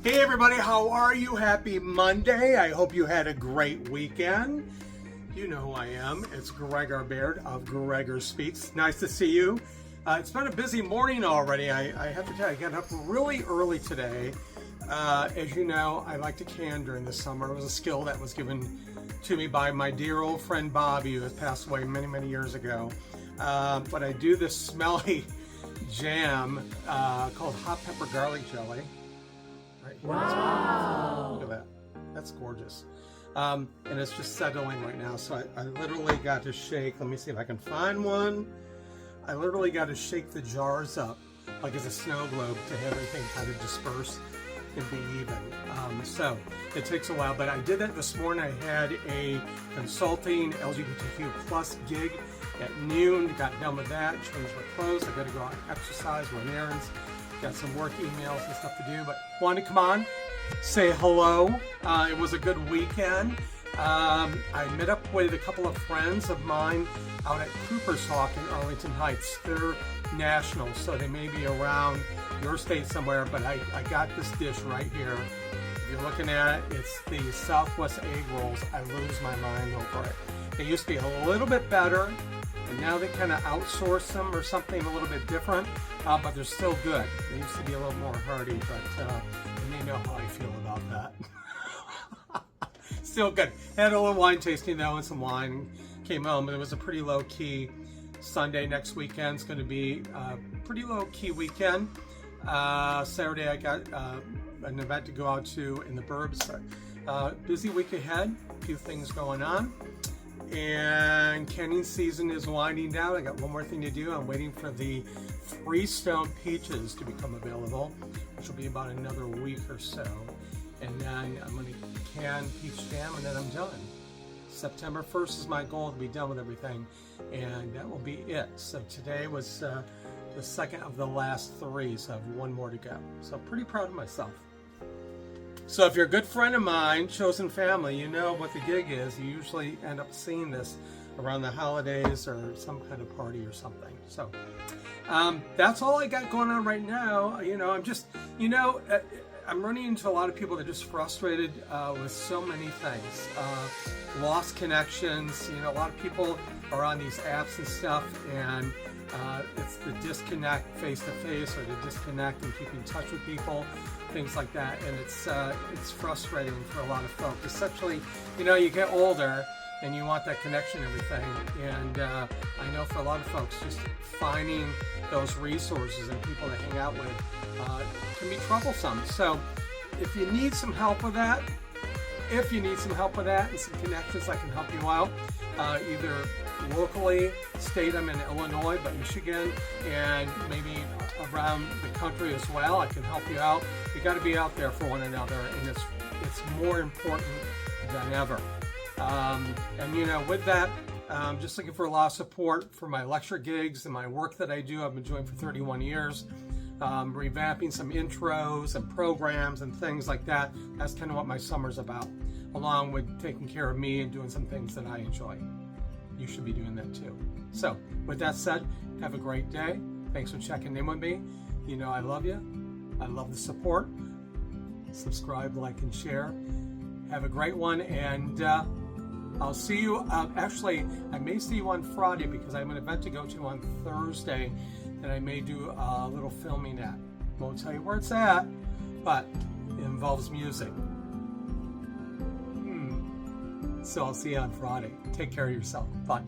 Hey everybody, how are you? Happy Monday. I hope you had a great weekend. You know who I am. It's Gregor Baird of Gregor Speaks. Nice to see you. It's been a busy morning already. I have to tell you, I got up really early today. As you know, I like to can during the summer. It was a skill that was given to me by my dear old friend Bobby, who has passed away many, many years ago. But I do this smelly jam called hot pepper garlic jelly. Right here. Wow. Look at that. That's gorgeous. And it's just settling right now. So I literally got to shake. Let me see if I can find one. I literally got to shake the jars up like it's a snow globe to have everything kind of disperse and be even. So it takes a while, but I did that this morning. I had a consulting LGBTQ+ gig at noon. Got done with that, changed my clothes. I got to go out and exercise, run errands. Got some work emails and stuff to do, but wanted to come on, say hello. It was a good weekend. I met up with a couple of friends of mine out at Cooper's Hawk in Arlington Heights. They're national, so they may be around your state somewhere, but I got this dish right here. If you're looking at it, it's the Southwest egg rolls. I lose my mind over it. They used to be a little bit better, and now they kind of outsource them or something a little bit different, but they're still good. They used to be a little more hearty, but you may know how I feel about that. Still good. Had a little wine tasting though, and some wine. Came home, and it was a pretty low-key Sunday. Next weekend's going to be a pretty low-key weekend. Saturday I got an event to go out to in the burbs. Busy week ahead, a few things going on. And canning season is winding down. I got one more thing to do. I'm waiting for the Freestone peaches to become available, which will be about another week or so. And then I'm going to can peach jam, and then I'm done. September 1st is my goal to be done with everything, and that will be it. So today was the second of the last three, so I have one more to go. So pretty proud of myself. So if you're a good friend of mine, chosen family, you know what the gig is. You usually end up seeing this around the holidays or some kind of party or something. So that's all I got going on right now. You know, I'm just, I'm running into a lot of people that are just frustrated with so many things. Lost connections. A lot of people are on these apps and stuff, and it's the disconnect face-to-face, or the disconnect and keeping in touch with people, things like that. And it's frustrating for a lot of folks, especially, you get older and you want that connection and everything. And I know for a lot of folks, just finding those resources and people to hang out with can be troublesome. So if you need some help with that, and some connections that can help you out, either locally, state I'm in Illinois, but Michigan, and maybe around the country as well, I can help you out. You got to be out there for one another, and it's more important than ever. And with that, I'm just looking for a lot of support for my lecture gigs and my work that I do. I've been doing for 31 years. Revamping some intros and programs and things like that. That's kind of what my summer's about, along with taking care of me and doing some things that I enjoy. You should be doing that too. So with that said, have a great day. Thanks for checking in with me. I love you. I love the support. Subscribe, like, and share. Have a great one, and I'll see you. Actually, I may see you on Friday because I have an event to go to on Thursday that I may do a little filming at. Won't tell you where it's at, but it involves music. So I'll see you on Friday. Take care of yourself. Bye.